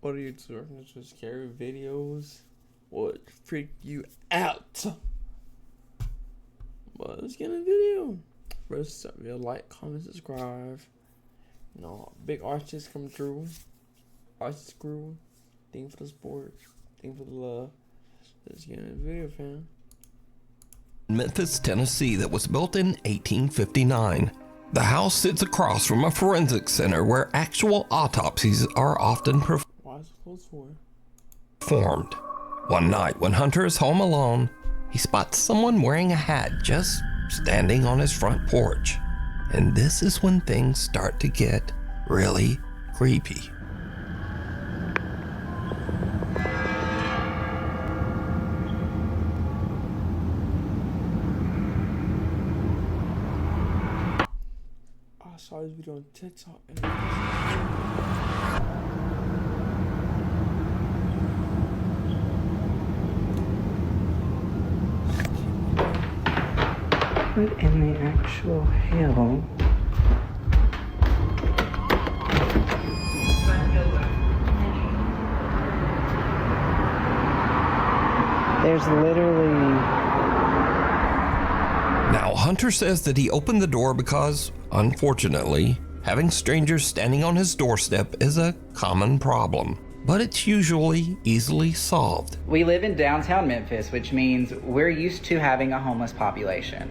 What are you doing? Just scary videos? What freak you out? Well, let's get in the video. First, like, comment, subscribe. You know, big artists come through. Artists crew. Thing for the sport. Thing for the love. Let's get in the video, fam. Memphis, Tennessee, that was built in 1859. The house sits across from a forensic center where actual autopsies are often Why is it closed for? performed. One night, when Hunter is home alone, he spots someone wearing a hat just standing on his front porch. And this is when things start to get really creepy. I saw this video on TikTok. What in the actual hell? There's literally... Now, Hunter says that he opened the door because, unfortunately, having strangers standing on his doorstep is a common problem, but it's usually easily solved. We live in downtown Memphis, which means we're used to having a homeless population.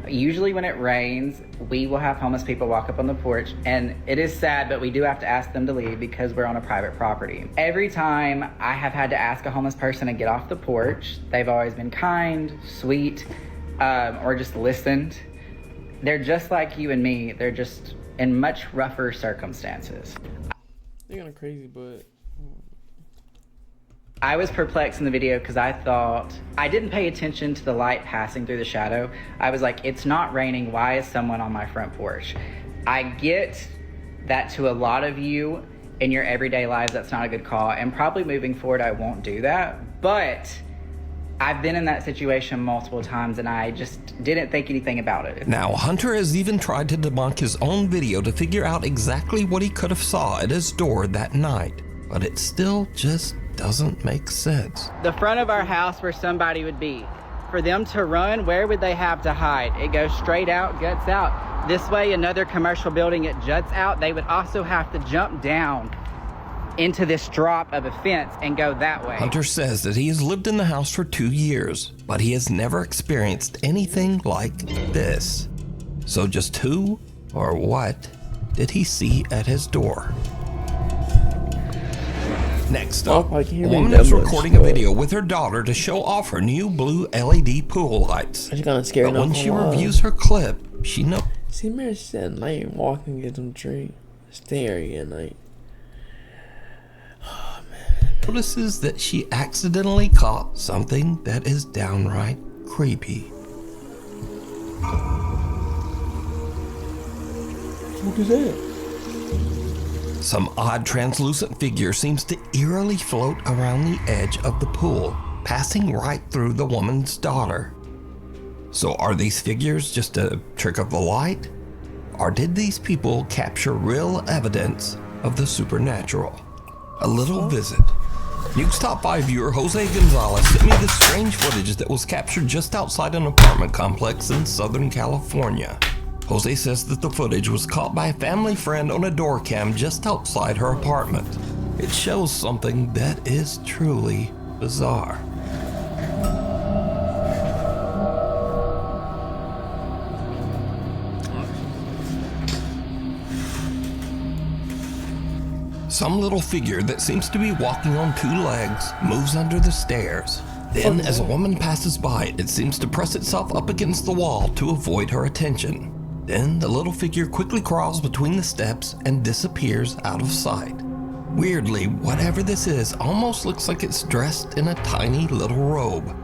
Usually when it rains, we will have homeless people walk up on the porch, and it is sad, but we do have to ask them to leave because we're on a private property. Every time I have had to ask a homeless person to get off the porch, they've always been kind, sweet, or just listened. They're just like you and me. They're just in much rougher circumstances. They're kind of crazy, but I was perplexed in the video because I thought, I didn't pay attention to the light passing through the shadow. I was like, it's not raining. Why is someone on my front porch? I get that to a lot of you in your everyday lives, that's not a good call. And probably moving forward, I won't do that. But I've been in that situation multiple times and I just didn't think anything about it. Now, Hunter has even tried to debunk his own video to figure out exactly what he could have saw at his door that night, but it still just doesn't make sense. The front of our house where somebody would be. For them to run, where would they have to hide? It goes straight out, guts out. This way, another commercial building, it juts out. They would also have to jump down into this drop of a fence and go that way. Hunter says that he has lived in the house for 2 years, but he has never experienced anything like this. So just who or what did he see at his door? Next up, I can't a read woman that is much, recording a but- video with her daughter to show off her new blue LED pool lights. it's kind of scary. But when she reviews her clip, she See, Mary said, night walking, get some drink, stay at night. notices that she accidentally caught something that is downright creepy. What is that? Some odd translucent figure seems to eerily float around the edge of the pool, passing right through the woman's daughter. So are these figures just a trick of the light? Or did these people capture real evidence of the supernatural? A little visit. Nuke's Top 5 viewer Jose Gonzalez sent me this strange footage that was captured just outside an apartment complex in Southern California. Jose says that the footage was caught by a family friend on a door cam just outside her apartment. It shows something that is truly bizarre. Some little figure that seems to be walking on 2 legs moves under the stairs. Then, as a woman passes by, it seems to press itself up against the wall to avoid her attention. Then, the little figure quickly crawls between the steps and disappears out of sight. Weirdly, whatever this is almost looks like it's dressed in a tiny little robe.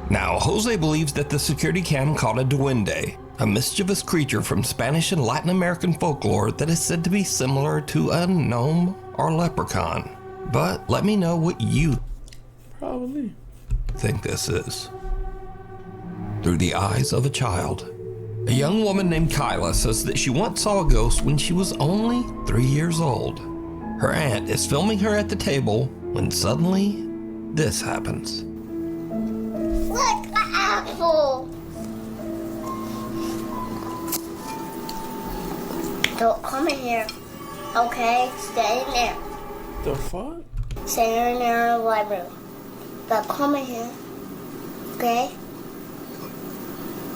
Now, Jose believes that the security cam caught a duende, a mischievous creature from Spanish and Latin American folklore that is said to be similar to a gnome or leprechaun. But let me know what you Probably. think this is. Through the eyes of a child. A young woman named Kyla says that she once saw a ghost when she was only 3 years old. Her aunt is filming her at the table when suddenly this happens. Look, an apple. Don't come in here. Okay, stay in there. The fuck? Stay in there in the library. Don't come in here. Okay?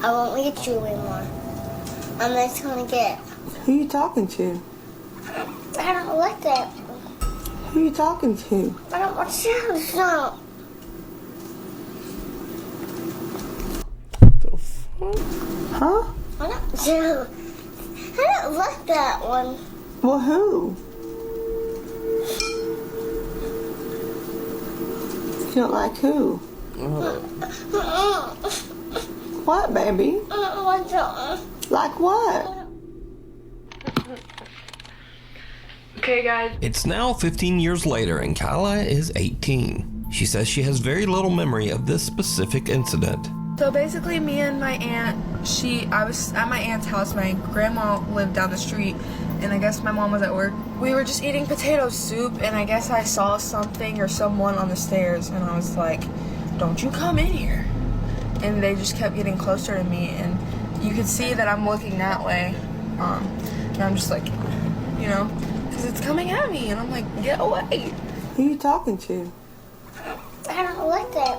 I won't eat you anymore. I'm just gonna get. Who you talking to? I don't like that. Who you talking to? I don't want to. No. The fuck? Huh? I don't like that one. Well, who? You don't like who? What, baby? I don't want to. Like what? Okay, guys. It's now 15 years later and Kyla is 18. She says she has very little memory of this specific incident. So basically, me and my aunt, I was at my aunt's house. My grandma lived down the street, and I guess my mom was at work. We were just eating potato soup, and I guess I saw something or someone on the stairs, and I was like, "Don't you come in here!" And they just kept getting closer to me, and you could see that I'm looking that way, and I'm just like, you know, because it's coming at me, and I'm like, "Get away!" Who you talking to? I don't like that.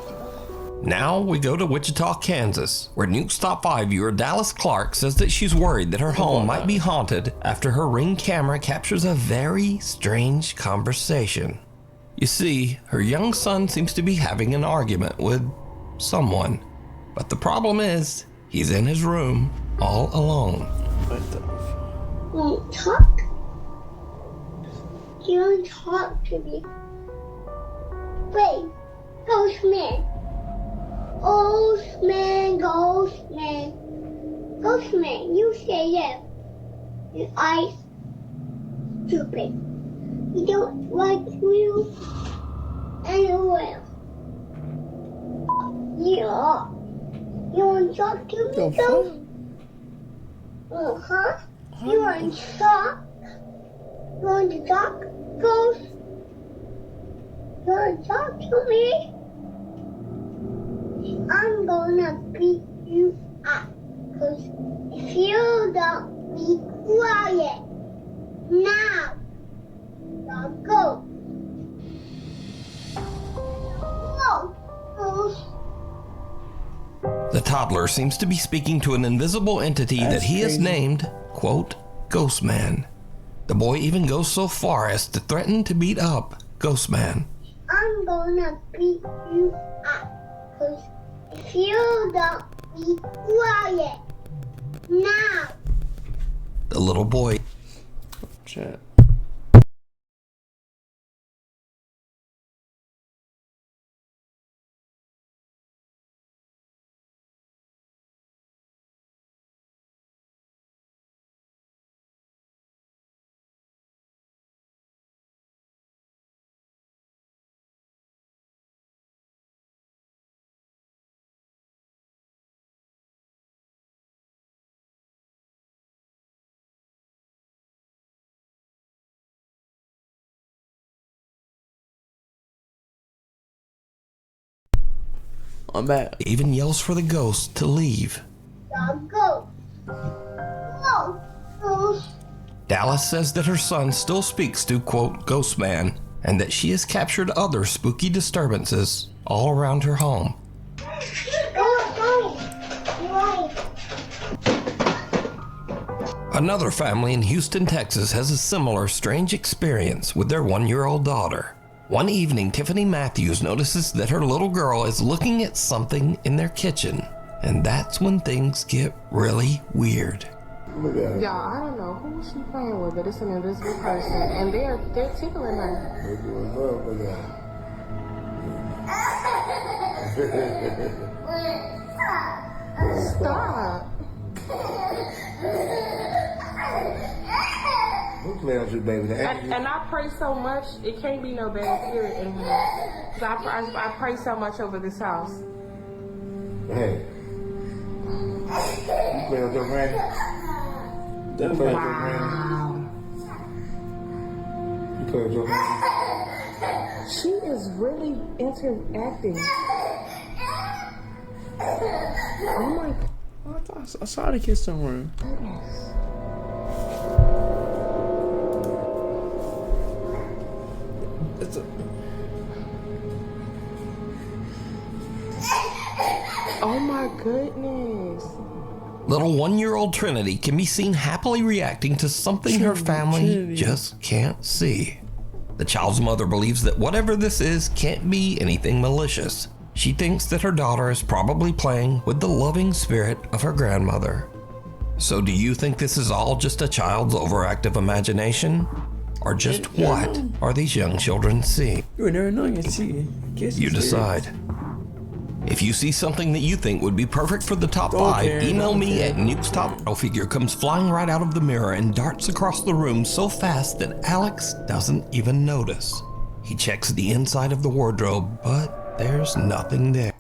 Now we go to Wichita, Kansas, where Nuke's Top 5 viewer Dallas Clark says that she's worried that her home might be haunted after her Ring camera captures a very strange conversation. You see, her young son seems to be having an argument with someone, but the problem is he's in his room all alone. What the fuck? Won't talk? You don't talk to me. Wait, Ghostman. Ghostman, Ghostman. Ghostman, you say yes. Your eyes stupid. You don't like you anywhere. Yeah. You want to talk to me, The Ghost? Huh? You want to talk? You want to talk, Ghost? You want to talk to me? I'm gonna beat you up. Cause if you don't be quiet now, I'll go. Go, Ghost. The toddler seems to be speaking to an invisible entity That's that he has crazy. named, quote, Ghostman. The boy even goes so far as to threaten to beat up Ghostman. I'm gonna beat you up. Cause if you don't be quiet now. The little boy Chat. I'm back. even yells for the ghost to leave. I'll go. Go, Ghost. Dallas says that her son still speaks to, quote, Ghostman, and that she has captured other spooky disturbances all around her home. Go. Right. Another family in Houston, Texas has a similar strange experience with their 1-year-old daughter. One evening, Tiffany Matthews notices that her little girl is looking at something in their kitchen, and that's when things get really weird. Look at it. Y'all, I don't know who she playing with, but it's an invisible person, and they're tickling her. They're doing love. Look at it. Stop. Who playing with you, baby? The angel? And I pray so much, it can't be no bad spirit in here. So I pray so much over this house. Hey. You playing with your granny? You playing with your granny? Wow. You Cause your mom. She is really interacting. Oh my I saw the kid somewhere. goodness. It's a, Oh my goodness. Little 1-year-old Trinity can be seen happily reacting to something her family Trinity. just can't see. The child's mother believes that whatever this is can't be anything malicious. She thinks that her daughter is probably playing with the loving spirit of her grandmother. So do you think this is all just a child's overactive imagination? Or just what are these young children seeing? you would never know. You can see. You decide. If you see something that you think would be perfect for the top 5, care, email don't me care. at nukestop. A figure comes flying right out of the mirror and darts across the room so fast that Alex doesn't even notice. He checks the inside of the wardrobe, but there's nothing there.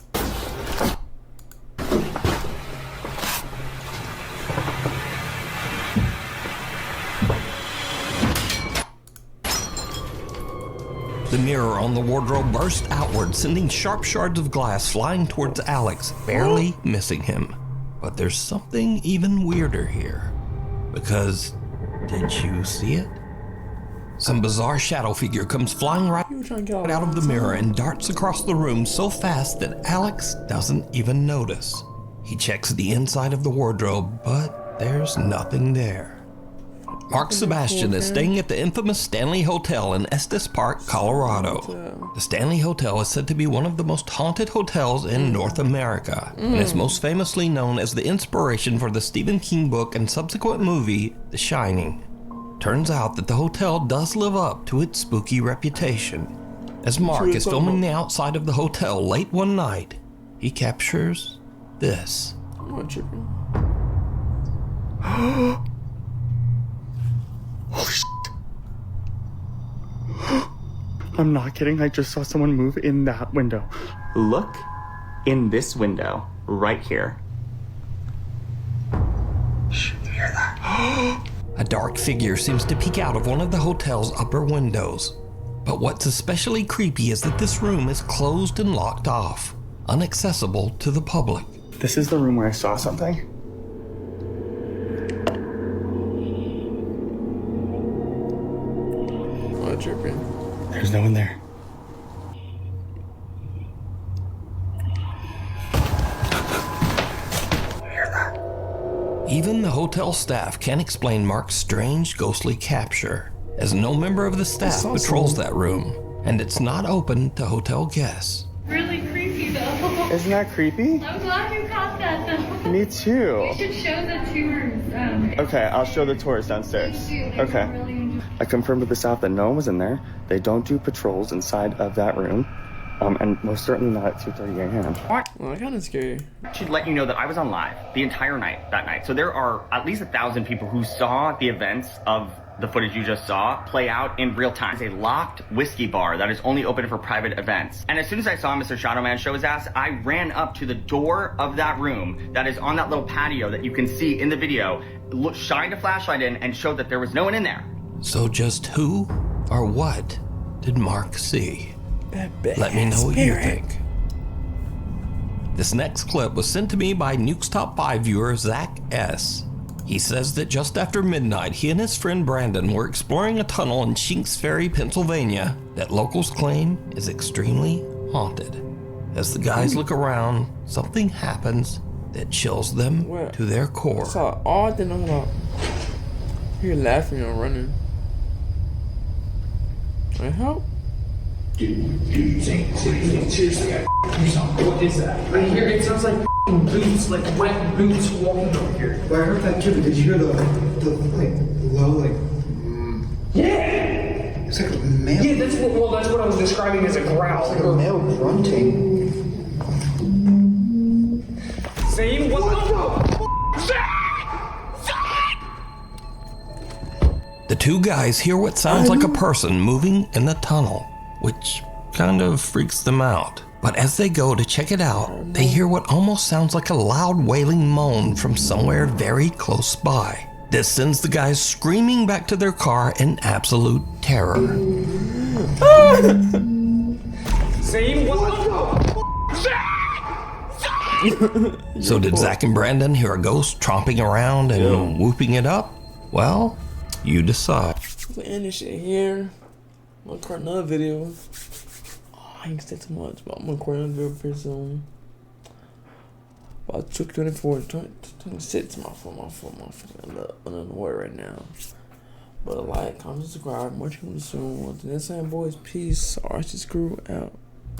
The mirror on the wardrobe burst outward, sending sharp shards of glass flying towards Alex, barely missing him. But there's something even weirder here. Because, did you see it? Some bizarre shadow figure comes flying right You were trying to get out of the mirror and darts across the room so fast that Alex doesn't even notice. He checks the inside of the wardrobe, but there's nothing there. Mark Sebastian is staying at the infamous Stanley Hotel in Estes Park, Colorado. The Stanley Hotel is said to be one of the most haunted hotels in North America, and is most famously known as the inspiration for the Stephen King book and subsequent movie, The Shining. Turns out that the hotel does live up to its spooky reputation. As Mark is filming the outside of the hotel late one night, he captures this. I'm not tripping. Oh, shit. I'm not kidding. I just saw someone move in that window. Look in this window right here. Shh, you hear that? A dark figure seems to peek out of one of the hotel's upper windows. But what's especially creepy is that this room is closed and locked off, inaccessible to the public. This is the room where I saw something. I'm not tripping. There's no one there. Even the hotel staff can't explain Mark's strange, ghostly capture, as no member of the staff patrols that room, and it's not open to hotel guests. Really creepy though. Isn't that creepy? I'm glad you caught that though. Me too. You should show the tours. Okay, I'll show the tours downstairs. Please do. Okay. Really enjoy. I confirmed with the staff that no one was in there. They don't do patrols inside of that room. And most certainly not at 2:30 a.m. Well, kind of scary. Should let you know that I was on live the entire night that night. So there are at least 1,000 people who saw the events of the footage you just saw play out in real time. It's a locked whiskey bar that is only open for private events. And as soon as I saw Mr. Shadowman show his ass, I ran up to the door of that room that is on that little patio that you can see in the video, shined a flashlight in and showed that there was no one in there. So just who or what did Mark see? That Let me know what you spirit. think. This next clip was sent to me by Nuke's Top 5 viewer Zach S. He says that just after midnight, he and his friend Brandon were exploring a tunnel in Shinks Ferry, Pennsylvania, that locals claim is extremely haunted. As the guys look around, something happens that chills them What? to their core. I saw all the thing about. You're laughing or running. Can I help? Seriously, what is that? I hear it sounds like boots, like wet boots walking over here. Well, I heard that too, but did you hear the like, low, like... Yeah! It's like a male... Yeah, that's what I was describing as a growl. It's like a male grunting. Zane, what the The two guys hear what sounds like a person moving in the tunnel, which kind of freaks them out. But as they go to check it out, they hear what almost sounds like a loud wailing moan from somewhere very close by. This sends the guys screaming back to their car in absolute terror. Zane, what So did Zach and Brandon hear a ghost tromping around and whooping it up? Well, you decide. We'll end this shit here. I'm gonna record another video. Oh, I ain't said too much, but I'm gonna record another video pretty soon. About 26 my phone unaware right now. But like, comment, subscribe, much coming soon. Until next time, boys, peace. Archie's Crew out.